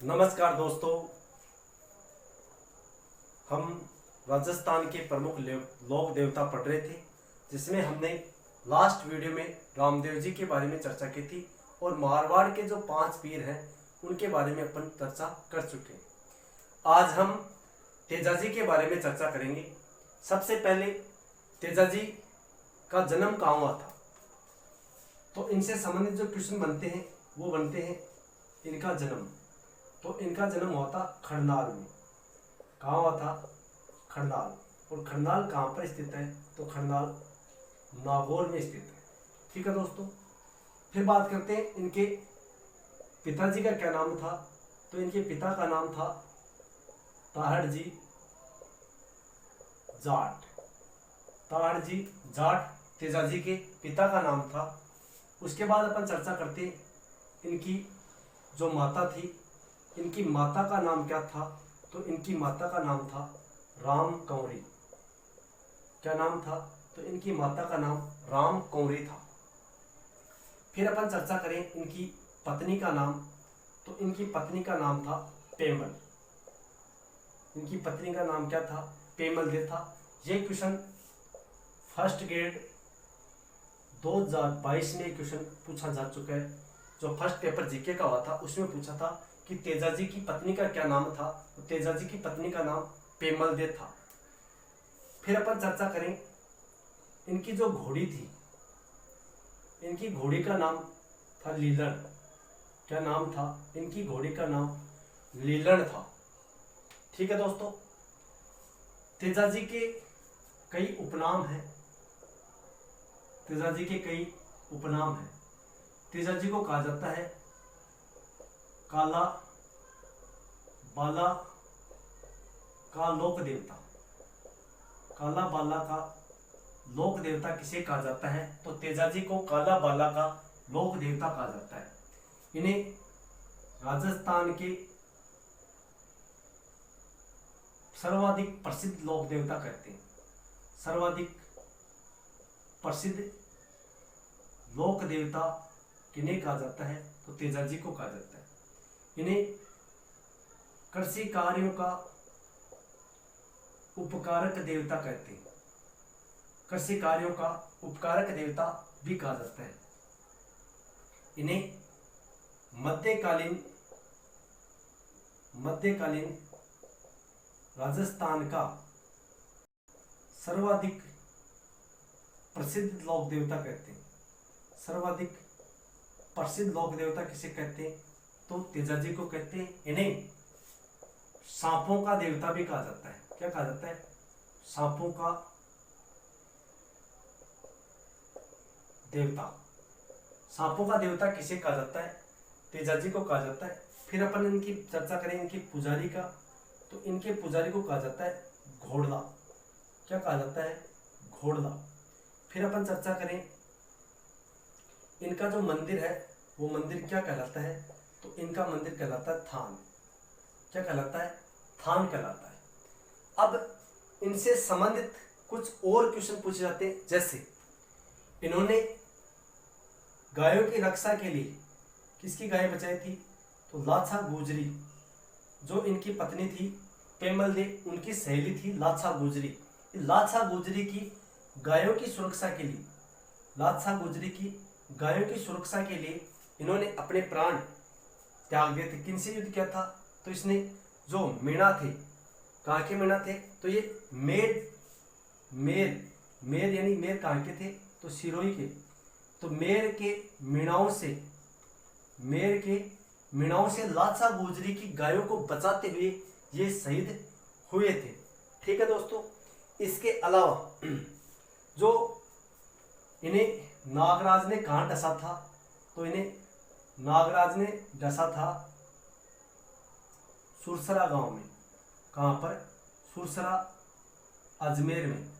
नमस्कार दोस्तों। हम राजस्थान के प्रमुख लोक देवता पढ़ रहे थे, जिसमें हमने लास्ट वीडियो में रामदेव जी के बारे में चर्चा की थी और मारवाड़ के जो 5 पीर हैं उनके बारे में अपन चर्चा कर चुके हैं। आज हम तेजाजी के बारे में चर्चा करेंगे। सबसे पहले तेजाजी का जन्म कहाँ हुआ था, तो इनसे संबंधित जो क्वेश्चन बनते हैं वो बनते हैं इनका जन्म। तो इनका जन्म हुआ था खरनाल में। कहाँ हुआ था? खरनाल। और खरनाल कहाँ पर स्थित है? तो खरनाल नागौर में स्थित है। ठीक है दोस्तों, फिर बात करते हैं इनके पिताजी का क्या नाम था। तो इनके पिता का नाम था ताहड़जी जाट। ताहड़जी जाट तेजाजी के पिता का नाम था। उसके बाद अपन चर्चा करते हैं इनकी जो माता थी। इनकी माता का नाम क्या था? तो इनकी माता का नाम था राम कंवरी। क्या नाम था? तो इनकी माता का नाम राम कंवरी था। फिर अपन चर्चा करें इनकी पत्नी का नाम। तो इनकी पत्नी का नाम था पेमल। इनकी पत्नी का नाम क्या था? पेमल दे था। ये क्वेश्चन फर्स्ट ग्रेड 2022 में क्वेश्चन पूछा जा चुका है। जो फर्स्ट पेपर जीके का हुआ था उसमें पूछा था कि तेजाजी की पत्नी का क्या नाम था। तो तेजाजी की पत्नी का नाम पेमल दे था। फिर अपन चर्चा करें इनकी जो घोड़ी थी। इनकी घोड़ी का नाम था लीलन। क्या नाम था? इनकी घोड़ी का नाम लीलन था। ठीक है दोस्तों, तेजाजी के कई उपनाम हैं। तेजाजी के कई उपनाम हैं। तेजाजी को कहा जाता है काला बाला का लोक देवता। काला बाला का लोक देवता किसे कहा जाता है? तो तेजाजी को काला बाला का लोक देवता कहा जाता है। इन्हें राजस्थान के सर्वाधिक प्रसिद्ध लोक देवता कहते हैं। सर्वाधिक प्रसिद्ध लोक देवता किन्हें कहा जाता है? तो तेजाजी को कहा जाता है। इन्हें कृषि कार्यों का उपकारक देवता कहते हैं। कृषि कार्यों का उपकारक देवता भी कहा जाता है। इन्हें मध्यकालीन राजस्थान का सर्वाधिक प्रसिद्ध लोक देवता कहते हैं। सर्वाधिक प्रसिद्ध लोक देवता किसे कहते हैं? तो तेजाजी को कहते हैं। इन्हें सांपों का देवता भी कहा जाता है। क्या कहा जाता है? सांपों का देवता। सांपों का देवता किसे कहा जाता है? तेजाजी को कहा जाता है। फिर अपन इनकी चर्चा करें इनकी पुजारी का। तो इनके पुजारी को कहा जाता है घोड़ला। क्या कहा जाता है? घोड़ला। फिर अपन चर्चा करें इनका जो मंदिर है वो मंदिर क्या कहलाता है? तो इनका मंदिर कहलाता है थान। क्या कहलाता है? थान कहलाता है। अब इनसे संबंधित कुछ और क्वेश्चन पूछे जाते हैं, जैसे इन्होंने गायों की रक्षा के लिए किसकी गाय बचाई थी? तो लाछा गुजरी, जो इनकी पत्नी थी पेमल दे, उनकी सहेली थी लाछा गुजरी। लाछा गुजरी की गायों की सुरक्षा के लिए, लाछा गुजरी की गायों की सुरक्षा के लिए इन्होंने अपने प्राण त्याग दिए थे। किनसे युद्ध किया था? तो इसने जो मीणा थे, कहाँ के मीणा थे? तो ये मेर यानी मेर कहाँ के थे? तो सिरोही के। तो मेर के मीणाओं से लाछा गुजरी की गायों को बचाते हुए ये शहीद हुए थे। ठीक है दोस्तों, इसके अलावा जो इन्हें नागराज ने कहाँ डसा था? तो इन्हें नागराज ने डसा था सुरसरा गांव में। कहाँ पर? सुरसरा, अजमेर में।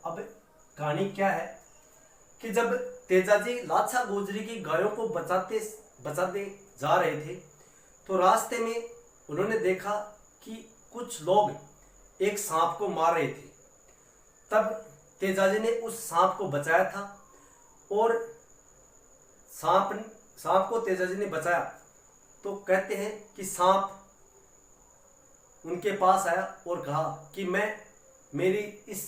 अब कहानी क्या है कि जब तेजाजी लाछा गुजरी की गायों को बचाते जा रहे थे, तो रास्ते में उन्होंने देखा कि कुछ लोग एक सांप को मार रहे थे। तब तेजाजी ने उस सांप को बचाया था और सांप को तेजाजी ने बचाया तो कहते हैं कि सांप उनके पास आया और कहा कि मेरी इस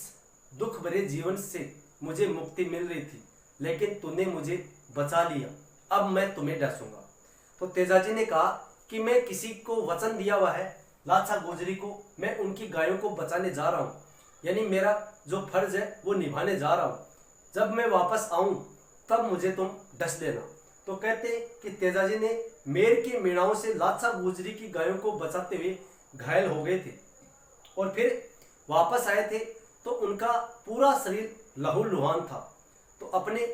दुख भरे जीवन से मुझे मुक्ति मिल रही थी, लेकिन तूने मुझे बचा लिया, अब मैं तुम्हें डसूंगा। तो तेजाजी ने कहा कि मैं किसी को वचन दिया हुआ है, लाचा गोजरी को, मैं उनकी गायों को बचाने जा रहा हूँ, यानी मेरा जो फर्ज है वो निभाने जा रहा हूँ। जब मैं वापस आऊँ तब मुझे तुम डस लेना। तो कहते हैं कि तेजाजी ने मेर की मीणाओं से लाचा गोजरी की गायों को बचाते हुए घायल हो गए थे और फिर वापस आए थे तो उनका पूरा शरीर लहूलुहान था। तो अपने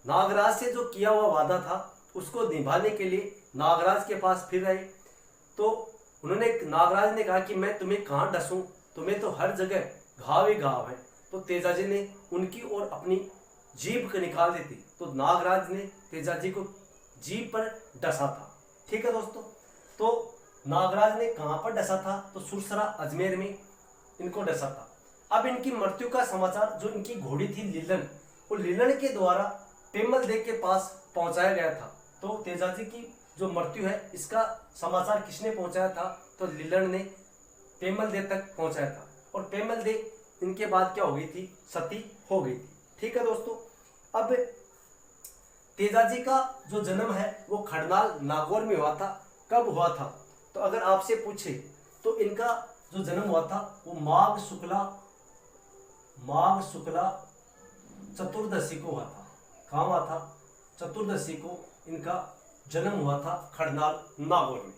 नागराज से जो किया हुआ वादा था उसको निभाने के लिए नागराज के पास फिर आए। तो नागराज ने कहा कि मैं तुम्हें कहाँ डसूं, तुम्हें तो हर जगह घाव ही घाव है। तो तेजाजी ने उनकी ओर अपनी जीभ को निकाल दी थी, तो नागराज ने तेजाजी को जीभ पर डसा था। ठीक है दोस्तों, तो नागराज ने कहाँ पर डसा था, तो सुरसरा अजमेर में इनको डसा था। अब इनकी मृत्यु का समाचार जो इनकी घोड़ी थी लीलन, वो लीलन के द्वारा पेमल देव के पास पहुंचाया गया था। तो तेजाजी की जो मृत्यु है इसका समाचार किसने पहुंचाया था, तो लीलन ने पेमल देव तक पहुंचाया था और पेमल देव इनके बाद क्या हो गई थी, सती हो गई थी। ठीक है दोस्तों, अब तेजाजी का जो जन्म है वो खड़नाल नागौर में हुआ था। कब हुआ था, तो अगर आपसे पूछे तो इनका जो जन्म हुआ था वो माघ शुक्ला चतुर्दशी को हुआ था। कहाँ हुआ था, चतुर्दशी को इनका जन्म हुआ था खड़नाल नागौर में।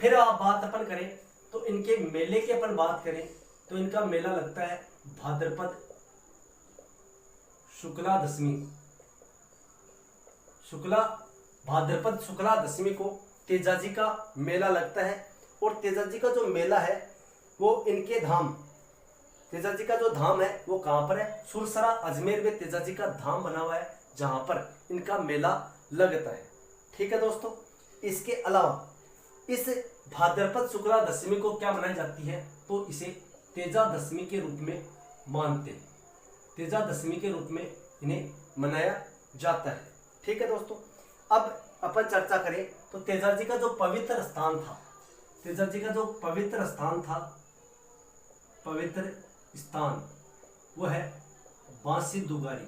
फिर आप बात अपन करें तो इनके मेले की अपन बात करें तो इनका मेला लगता है भाद्रपद भाद्रपद शुक्ला दशमी को तेजाजी का मेला लगता है। और तेजाजी का जो मेला है वो इनके धाम, तेजाजी का जो धाम है वो कहाँ पर है, सुरसरा अजमेर में तेजाजी का धाम बना हुआ है जहां पर इनका मेला लगता है। ठीक है दोस्तों, इसके अलावा इस भाद्रपद शुक्ला दशमी को क्या मनाई जाती है, तो इसे तेजा दशमी के रूप में मानते हैं, तेजा दशमी के रूप में इन्हें मनाया जाता है। ठीक है दोस्तों, अब अपन चर्चा करें तो तेजाजी का जो पवित्र स्थान था, तेजाजी का जो पवित्र स्थान वो है बांसी दुगारी।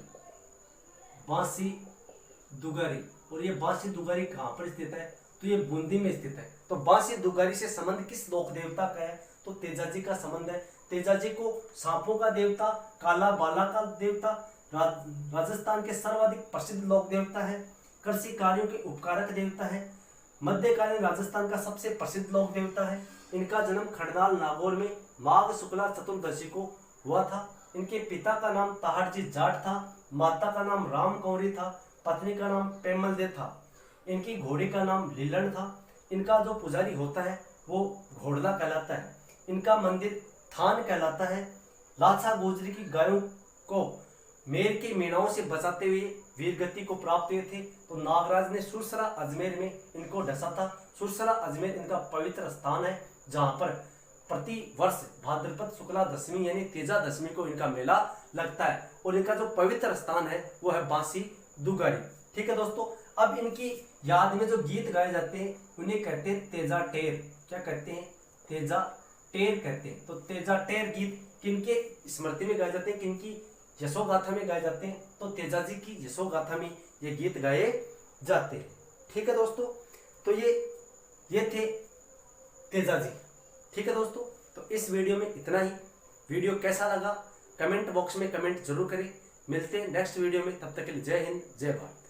और ये बांसी दुगारी कहाँ पर स्थित है, तो ये बूंदी में स्थित है। तो बांसी दुगारी से संबंध किस लोक देवता का है, तो तेजाजी का संबंध है। तेजाजी को सांपों का देवता, काला बाला का देवता, राजस्थान के सर्वाधिक प्रसिद्ध लोक देवता है, कृषि कार्यों के उपकारक देवता है, मध्यकालीन राजस्थान का सबसे प्रसिद्ध लोक देवता है। इनका जन्म खड़नाल नागौर में माघ शुक्ला चतुर्दशी को हुआ था। इनके पिता का नाम ताहड़जी जाट था, माता का नाम राम कौरी था, पत्नी का नाम पेमल दे था, इनकी घोड़ी का नाम लीलन था। इनका जो पुजारी होता है वो घोड़ला कहलाता है। इनका मंदिर थान कहलाता है। लाचा गोजरी की गायों को मेर की मीणाओं से बचाते हुए वीरगति को प्राप्त हुए थे। तो नागराज ने सुरसरा अजमेर में इनको डसा था। सुरसरा अजमेर इनका पवित्र स्थान है जहां पर प्रति वर्ष भाद्रपद शुक्ला दशमी यानी तेजा दशमी को इनका मेला लगता है। और इनका जो पवित्र स्थान है वो है बांसी दुगारी। ठीक है दोस्तों, अब इनकी याद में जो गीत गाए जाते हैं उन्हें कहते हैं तेजा टेर। क्या कहते हैं, तेजा टेर कहते हैं। तो तेजा टेर गीत किनके स्मृति में गाए जाते हैं, किनकी यशोगाथा में गाए जाते हैं, तो तेजाजी की यशोगाथा में ये गीत गाए जाते हैं। ठीक है दोस्तों, तो ये थे तेजाजी। ठीक है दोस्तों, तो इस वीडियो में इतना ही। वीडियो कैसा लगा कमेंट बॉक्स में कमेंट जरूर करें। मिलते हैं नेक्स्ट वीडियो में, तब तक के लिए जय हिंद जय भारत।